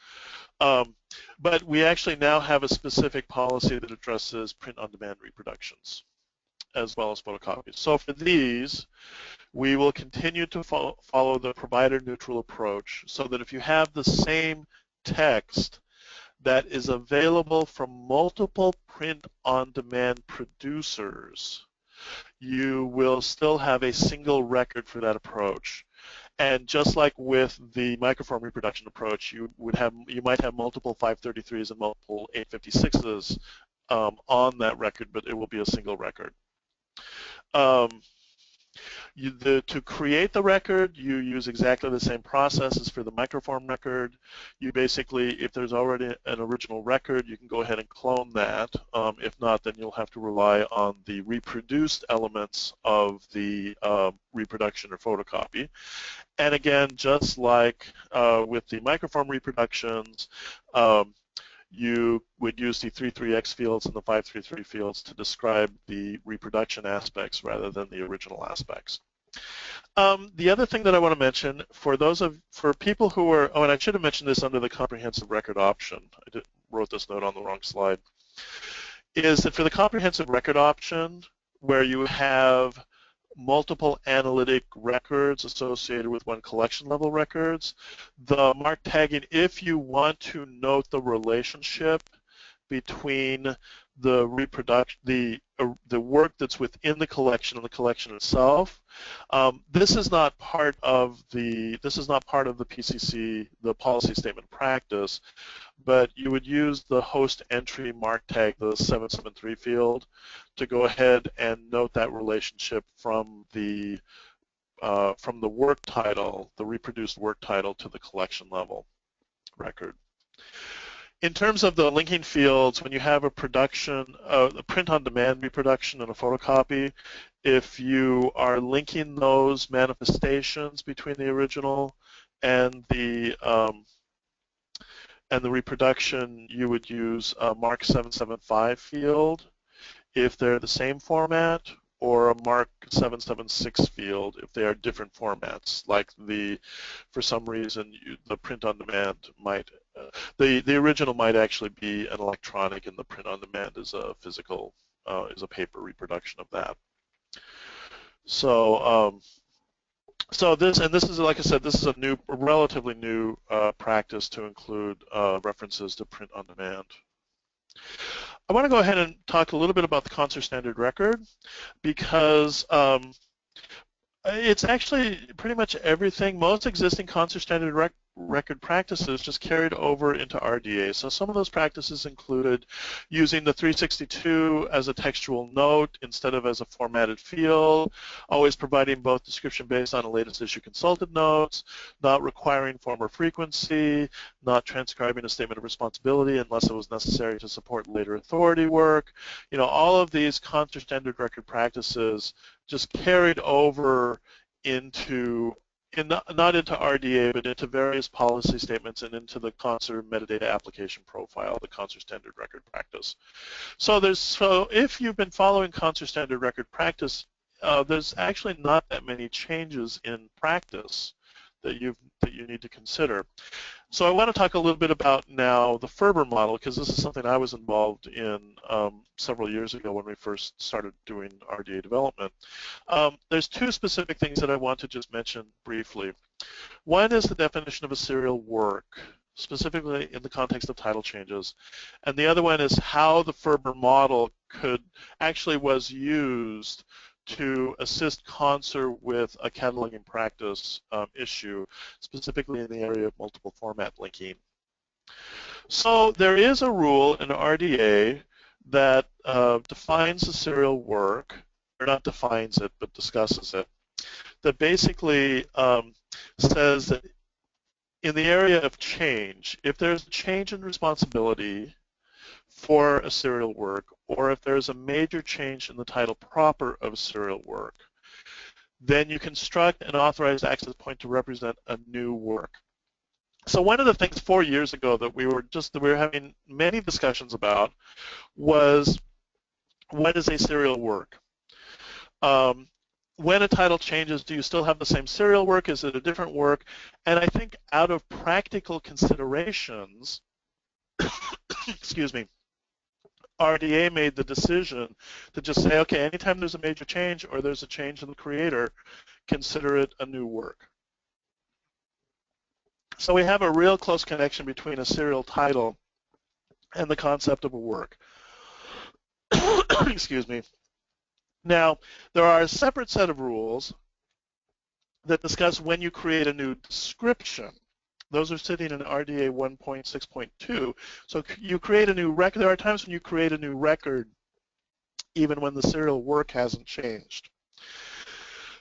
But we actually now have a specific policy that addresses print-on-demand reproductions as well as photocopies. So for these, we will continue to follow the provider-neutral approach so that if you have the same text that is available from multiple print-on-demand producers, you will still have a single record for that approach. And just like with the microform reproduction approach, you might have multiple 533s and multiple 856s on that record, but it will be a single record. To create the record, you use exactly the same process as for the microform record. You basically, if there's already an original record, you can go ahead and clone that. If not, then you'll have to rely on the reproduced elements of the reproduction or photocopy. And again, just like with the microform reproductions, you would use the 33X fields and the 533 fields to describe the reproduction aspects rather than the original aspects. The other thing that I want to mention for people who are, and I should have mentioned this under the comprehensive record option. I wrote this note on the wrong slide. Is that for the comprehensive record option, where you have multiple analytic records associated with one collection level records, the mark tagging, if you want to note the relationship between the work that's within the collection and the collection itself, this is not part of the PCC, the policy statement practice, but you would use the host entry mark tag, the 773 field, to go ahead and note that relationship from the work title, the reproduced work title, to the collection level record. In terms of the linking fields, when you have a print-on-demand reproduction and a photocopy, if you are linking those manifestations between the original and the reproduction, you would use a Mark 775 field if they're the same format, or a Mark 776 field if they are different formats. Like for some reason, the print-on-demand might, the original might actually be an electronic, and the print-on-demand is a physical, is a paper reproduction of that. So, this is, like I said, this is a relatively new practice to include references to print-on-demand. I want to go ahead and talk a little bit about the concert standard record, because it's actually pretty much everything. Most existing concert standard record practices just carried over into RDA. So some of those practices included using the 362 as a textual note instead of as a formatted field, always providing both description based on the latest issue consulted notes, not requiring form or frequency, not transcribing a statement of responsibility unless it was necessary to support later authority work. You know, all of these concert standard record practices just carried over into not into RDA, but into various policy statements and into the concert metadata application profile, the concert standard record practice. So if you've been following concert standard record practice, there's actually not that many changes in practice that you need to consider. So I want to talk a little bit about now the FRBR model, because this is something I was involved in several years ago when we first started doing RDA development. There's two specific things that I want to just mention briefly. One is the definition of a serial work, specifically in the context of title changes. And the other one is how the FRBR model was used to assist Concert with a cataloging practice issue, specifically in the area of multiple format linking. So there is a rule in RDA that defines the serial work, or not defines it, but discusses it, that basically says that in the area of change, if there's a change in responsibility for a serial work, or if there's a major change in the title proper of serial work, then you construct an authorized access point to represent a new work. So one of the things 4 years ago that we were having many discussions about was, what is a serial work? When a title changes, do you still have the same serial work? Is it a different work? And I think out of practical considerations, excuse me, RDA made the decision to just say, okay, anytime there's a major change or there's a change in the creator, consider it a new work. So we have a real close connection between a serial title and the concept of a work. Excuse me. Now, there are a separate set of rules that discuss when you create a new description. Those are sitting in RDA 1.6.2. So you create a new record. There are times when you create a new record even when the serial work hasn't changed.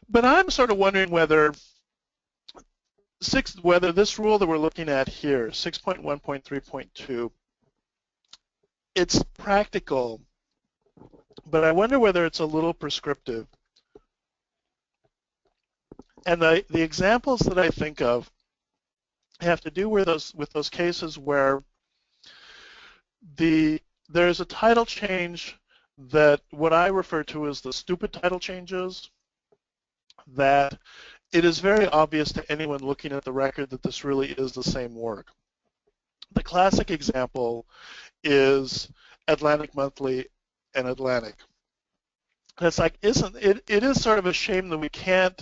But I'm sort of wondering whether this rule that we're looking at here, 6.1.3.2, it's practical, but I wonder whether it's a little prescriptive. And the examples that I think of have to do with those cases where there's a title change that what I refer to as the stupid title changes, that it is very obvious to anyone looking at the record that this really is the same work. The classic example is Atlantic Monthly and Atlantic. It's like, it is sort of a shame that we can't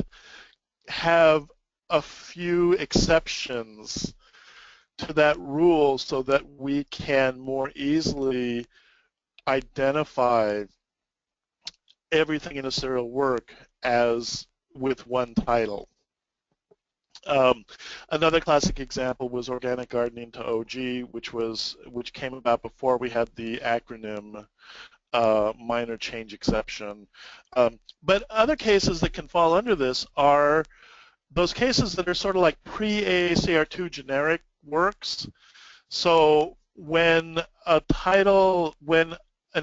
have a few exceptions to that rule so that we can more easily identify everything in a serial work as with one title. Another classic example was organic gardening to OG, which came about before we had the acronym minor change exception. But other cases that can fall under this are those cases that are sort of like pre-AACR2 generic works. So when an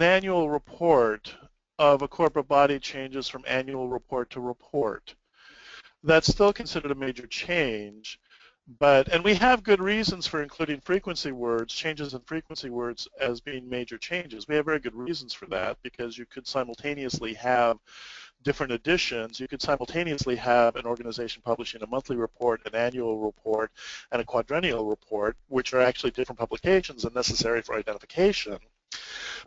annual report of a corporate body changes from annual report to report, that's still considered a major change. And we have good reasons for including frequency words, changes in frequency words, as being major changes. We have very good reasons for that, because you could simultaneously have different editions. You could simultaneously have an organization publishing a monthly report, an annual report, and a quadrennial report, which are actually different publications and necessary for identification.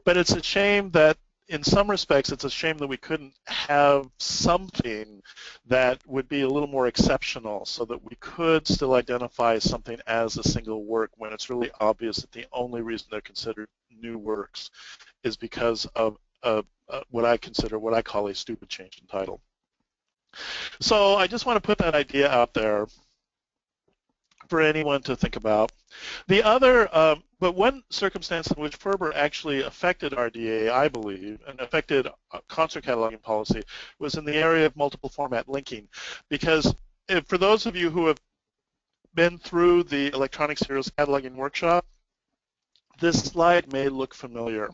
But it's a shame that, in some respects, it's a shame that we couldn't have something that would be a little more exceptional so that we could still identify something as a single work when it's really obvious that the only reason they're considered new works is because of what I call a stupid change in title. So I just want to put that idea out there for anyone to think about. The other, but one circumstance in which FRBR actually affected RDA, I believe, and affected concert cataloging policy, was in the area of multiple format linking. Because for those of you who have been through the electronic serials cataloging workshop, this slide may look familiar.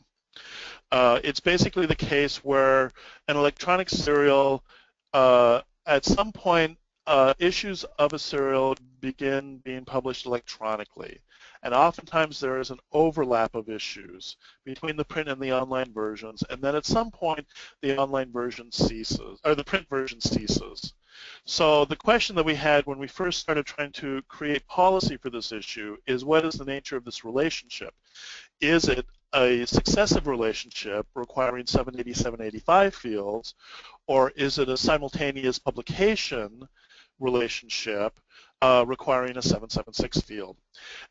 It's basically the case where an electronic serial, at some point, issues of a serial begin being published electronically. And oftentimes there is an overlap of issues between the print and the online versions, and then at some point the online version ceases, or the print version ceases. So the question that we had when we first started trying to create policy for this issue is, what is the nature of this relationship? Is it a successive relationship requiring 780, 785 fields, or is it a simultaneous publication relationship requiring a 776 field?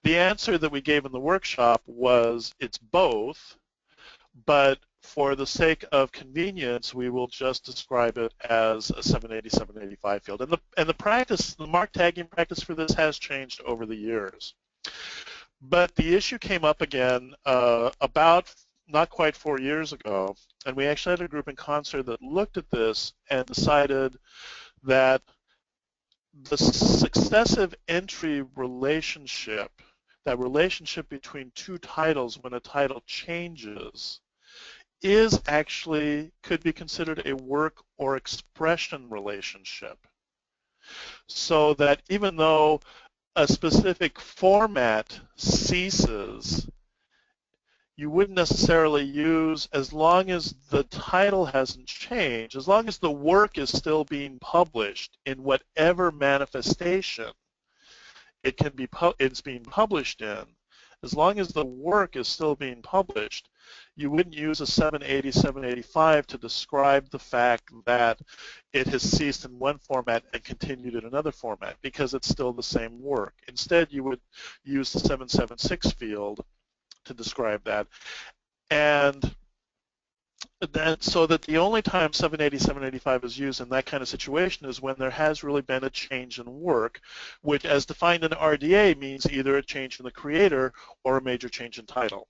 The answer that we gave in the workshop was it's both, but for the sake of convenience, we will just describe it as a 780, 785 field. And the practice, the mark tagging practice for this has changed over the years. But the issue came up again about not quite 4 years ago, and we actually had a group in concert that looked at this and decided that the successive entry relationship, that relationship between two titles when a title changes, is actually could be considered a work or expression relationship. So that even though a specific format ceases, you wouldn't necessarily use, as long as the title hasn't changed, as long as the work is still being published in whatever manifestation it's being published in, as long as the work is still being published, you wouldn't use a 780, 785 to describe the fact that it has ceased in one format and continued in another format, because it's still the same work. Instead, you would use the 776 field to describe that. And so that the only time 780, 785 is used in that kind of situation is when there has really been a change in work, which as defined in RDA means either a change in the creator or a major change in title.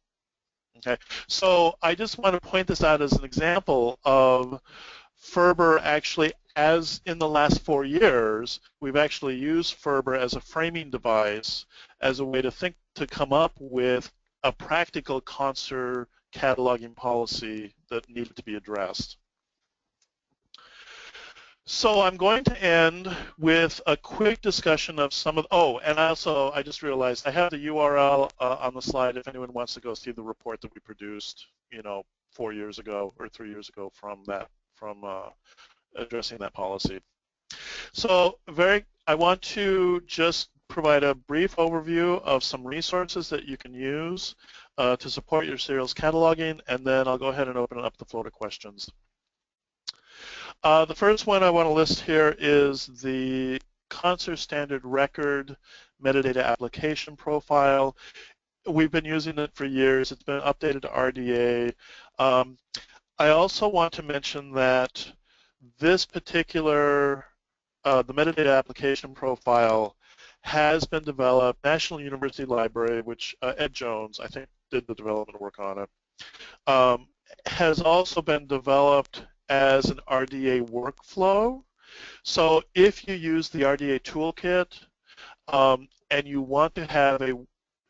Okay, so I just want to point this out as an example of FRBR actually, as in the last 4 years, we've actually used FRBR as a framing device, as a way to come up with a practical concert cataloging policy that needed to be addressed. So I'm going to end with a quick discussion of some of, and also I just realized I have the URL on the slide if anyone wants to go see the report that we produced, 4 years ago or 3 years ago from addressing that policy. So I want to just provide a brief overview of some resources that you can use to support your serials cataloging, and then I'll go ahead and open up the floor to questions. The first one I want to list here is the concert standard record metadata application profile. We've been using it for years. It's been updated to RDA. I also want to mention that this particular, the metadata application profile has been developed. National University Library, which Ed Jones, I think, did the development work on it, has also been developed as an RDA workflow. So if you use the RDA toolkit and you want to have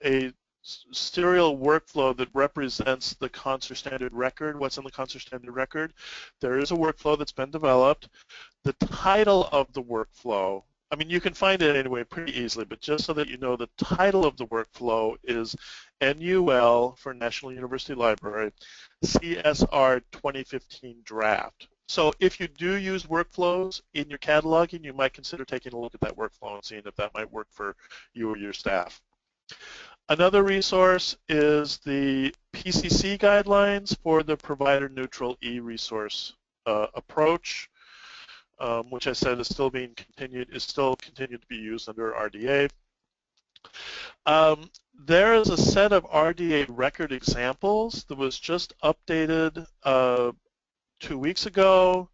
a serial workflow that represents the concert standard record, what's in the concert standard record, there is a workflow that's been developed. The title of the workflow, I mean, you can find it anyway pretty easily, but just so that you know, the title of the workflow is NUL for National University Library, CSR 2015 draft. So if you do use workflows in your cataloging, you might consider taking a look at that workflow and seeing if that might work for you or your staff. Another resource is the PCC guidelines for the provider neutral e-resource approach, which I said is still continued to be used under RDA. There is a set of RDA record examples that was just updated 2 weeks ago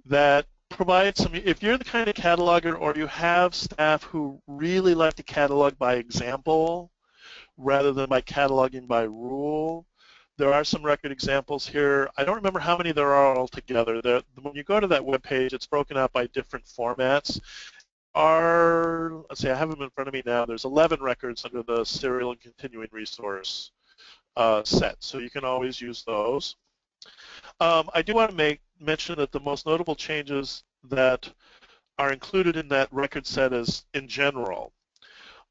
that provides some, if you're the kind of cataloger or you have staff who really like to catalog by example rather than by cataloging by rule, there are some record examples here. I don't remember how many there are altogether. When you go to that web page, it's broken out by different formats. Let's see, I have them in front of me now. There's 11 records under the serial and continuing resource set, so you can always use those. I do want to mention that the most notable changes that are included in that record set is, in general,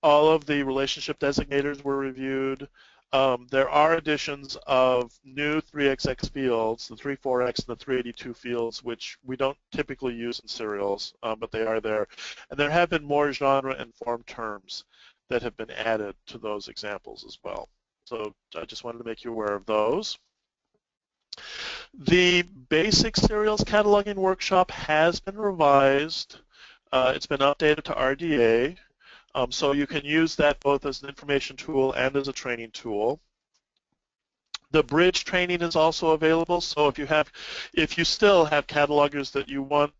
all of the relationship designators were reviewed. There are additions of new 3XX fields, the 34X and the 382 fields, which we don't typically use in serials, but they are there. And there have been more genre and form terms that have been added to those examples as well. So I just wanted to make you aware of those. The basic serials cataloging workshop has been revised. It's been updated to RDA. So you can use that both as an information tool and as a training tool. The bridge training is also available. So if you still have catalogers that you want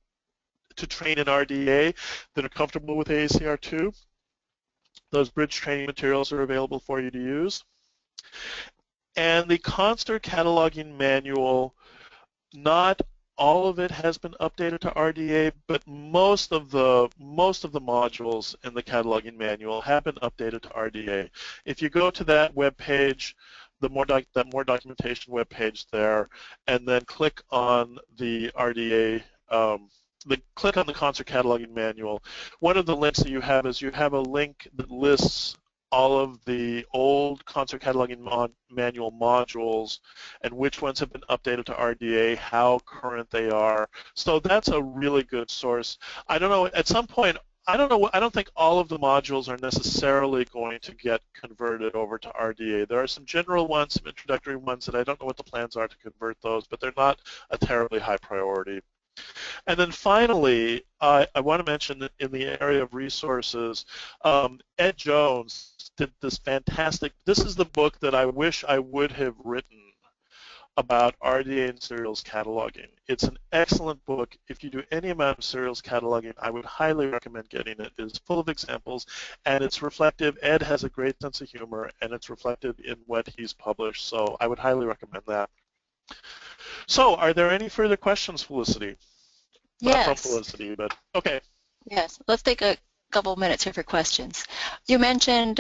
to train in RDA that are comfortable with AACR2, those bridge training materials are available for you to use. And the concert cataloging manual, not all of it has been updated to RDA, but most of the modules in the cataloging manual have been updated to RDA. If you go to that web page, that more documentation web page there, and then click on the RDA, click on the concert cataloging manual. One of the links that you have is you have a link that lists all of the old concert cataloging manual modules and which ones have been updated to RDA, how current they are. So that's a really good source. I don't know, at some point, I don't think all of the modules are necessarily going to get converted over to RDA. There are some general ones, some introductory ones that I don't know what the plans are to convert those, but they're not a terribly high priority. And then finally, I want to mention that in the area of resources, Ed Jones did this fantastic, this is the book that I wish I would have written about RDA and serials cataloging. It's an excellent book. If you do any amount of serials cataloging, I would highly recommend getting it. It is full of examples, and it's reflective. Ed has a great sense of humor, and it's reflective in what he's published, so I would highly recommend that. So, are there any further questions, Felicity? Not from Yes. Felicity, but okay. Yes. Let's take a couple minutes here for questions. You mentioned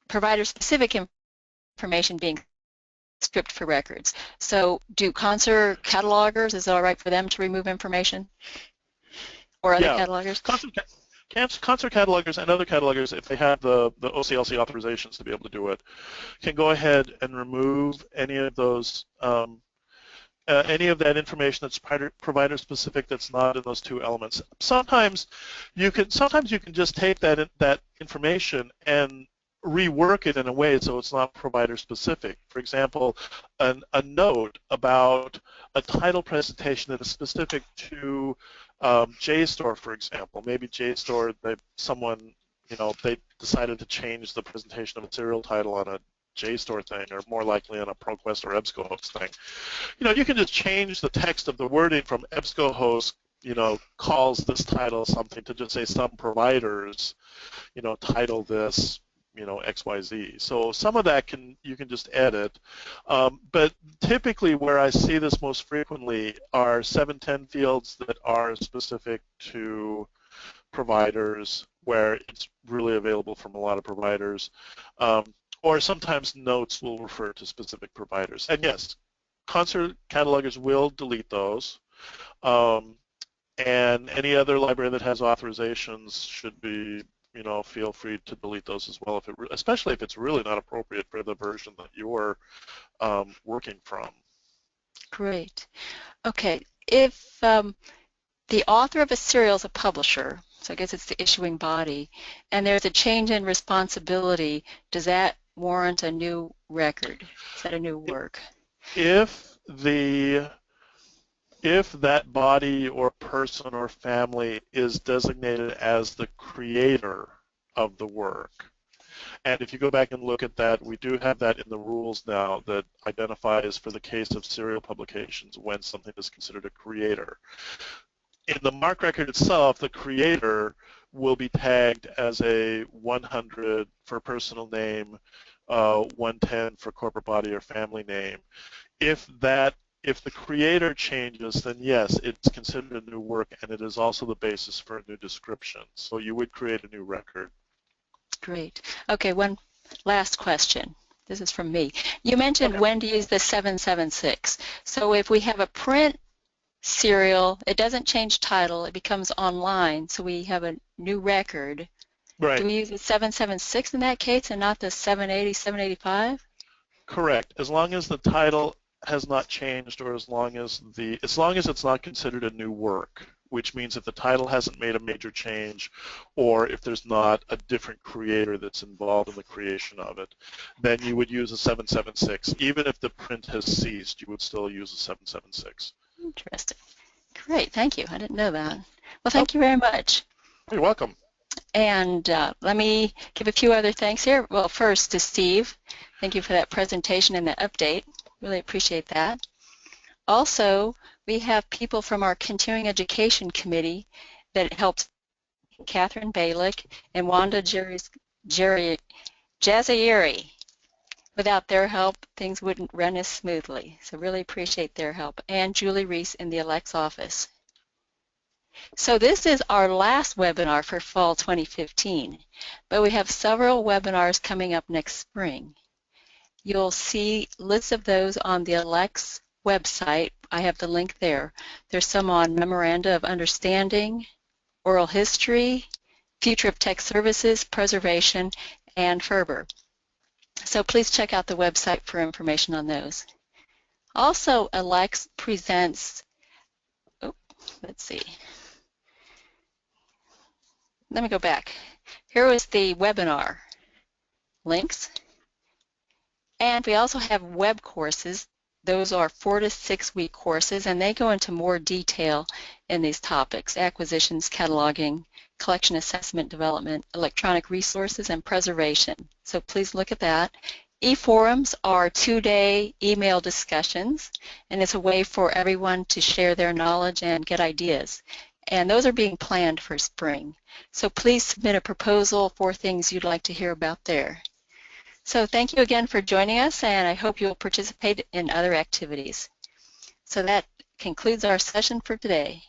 provider-specific information being stripped for records. So do concert catalogers, is it all right for them to remove information? Or other catalogers? Concert catalogers and other catalogers, if they have the OCLC authorizations to be able to do it, can go ahead and remove any of those any of that information that's provider specific that's not in those two elements. Sometimes you can just take that information and rework it in a way so it's not provider specific. For example, a note about a title presentation that is specific to JSTOR, for example. Maybe JSTOR, they decided to change the presentation of a serial title on a JSTOR thing, or more likely on a ProQuest or EBSCOhost thing. You can just change the text of the wording from EBSCOhost, calls this title something, to just say some providers, title this, XYZ. So some of that you can just edit. But typically where I see this most frequently are 710 fields that are specific to providers, where it's really available from a lot of providers. Or sometimes notes will refer to specific providers. And yes, concert catalogers will delete those. And any other library that has authorizations should be, feel free to delete those as well, especially if it's really not appropriate for the version that you're working from. Great. Okay. If the author of a serial is a publisher, so I guess it's the issuing body, and there's a change in responsibility, does that warrant a new record? Is that a new work? If that body or person or family is designated as the creator of the work, and if you go back and look at that, we do have that in the rules now that identifies for the case of serial publications when something is considered a creator. In the MARC record itself, the creator will be tagged as a 100 for personal name, 110 for corporate body or family name. If the creator changes, then yes, it's considered a new work, and it is also the basis for a new description. So you would create a new record. Great. Okay, one last question. This is from me. You mentioned when to use the 776. So if we have a print serial, it doesn't change title, it becomes online, so we have a new record. Right. Do we use the 776 in that case and not the 780, 785? Correct. As long as the title has not changed, or as long as it's not considered a new work, which means if the title hasn't made a major change, or if there's not a different creator that's involved in the creation of it, then you would use a 776. Even if the print has ceased, you would still use a 776. Interesting. Great, thank you. I didn't know that. Well, thank you very much. You're welcome. And let me give a few other thanks here. Well, first to Steve. Thank you for that presentation and the update. Really appreciate that. Also, we have people from our Continuing Education Committee that helped, Catherine Balick and Wanda Jerry Jazzayeri. Without their help, things wouldn't run as smoothly. So really appreciate their help. And Julie Reese in the ALCTS office. So this is our last webinar for fall 2015, but we have several webinars coming up next spring. You'll see lists of those on the ALCTS website. I have the link there. There's some on Memoranda of Understanding, Oral History, Future of Tech Services, Preservation, and FRBR. So please check out the website for information on those. Also, ALCTS presents, let's see. Let me go back. Here is the webinar links. And we also have web courses. Those are 4 to 6 week courses, and they go into more detail in these topics: acquisitions, cataloging, collection assessment development, electronic resources, and preservation. So please look at that. E-forums are 2-day email discussions, and it's a way for everyone to share their knowledge and get ideas. And those are being planned for spring. So please submit a proposal for things you'd like to hear about there. So thank you again for joining us, and I hope you'll participate in other activities. So that concludes our session for today.